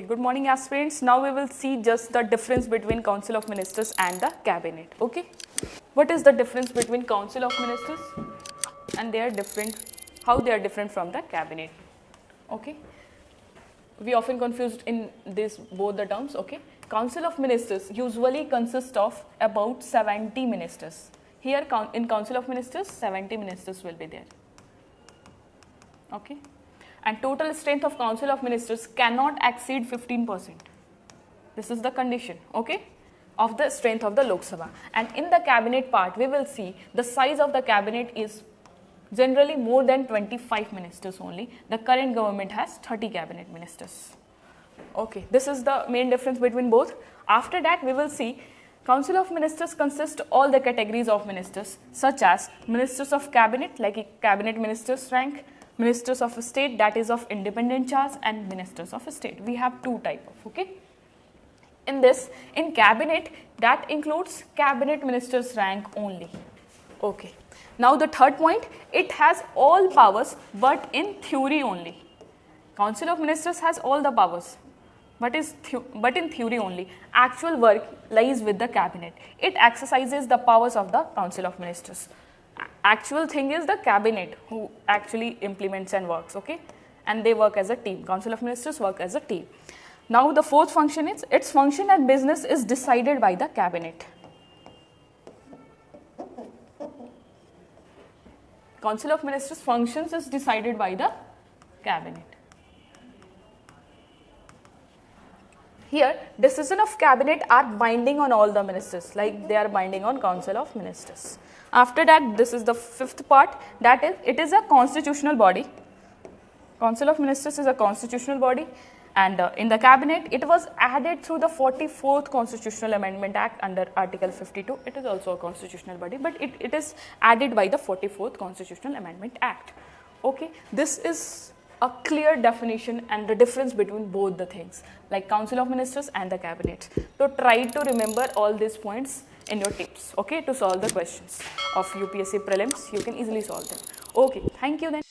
Good morning aspirants. Now we will see just the difference between Council of Ministers and the Cabinet. Okay. What is the difference between Council of Ministers and they are different, how they are different from the Cabinet. Okay. We often confused in this both the terms. Okay. Council of Ministers usually consists of about 70 ministers. Here in Council of Ministers 70 ministers will be there. Okay. And total strength of Council of Ministers cannot exceed 15%. This is the condition, okay, of the strength of the Lok Sabha. And in the Cabinet part, we will see the size of the Cabinet is generally more than 25 ministers only. The current government has 30 Cabinet ministers. Okay, this is the main difference between both. After that, we will see Council of Ministers consists all the categories of ministers, such as Ministers of Cabinet, like a Cabinet Ministers rank, Ministers of State, that is of independent charge, and Ministers of State. We have two type of, okay. In this, in Cabinet, that includes Cabinet Ministers rank only. Okay. Now the third point, it has all powers, but in theory only. Council of Ministers has all the powers, but in theory only. Actual work lies with the Cabinet. It exercises the powers of the Council of Ministers. Actual thing is the Cabinet who actually implements and works, okay, and they work as a team. Council of Ministers work as a team. Now the fourth function is, its function and business is decided by the Cabinet. Council of Ministers functions is decided by the Cabinet. Here, decision of Cabinet are binding on all the ministers, like they are binding on Council of Ministers. After that, this is the fifth part, that is, it is a constitutional body. Council of Ministers is a constitutional body, and in the Cabinet, it was added through the 44th Constitutional Amendment Act under Article 52. It is also a constitutional body, but it is added by the 44th Constitutional Amendment Act. Okay, this is a clear definition and the difference between both the things, like Council of Ministers and the Cabinet. So try to remember all these points in your tips, okay, to solve the questions of UPSC prelims. You can easily solve them. Okay, thank you then.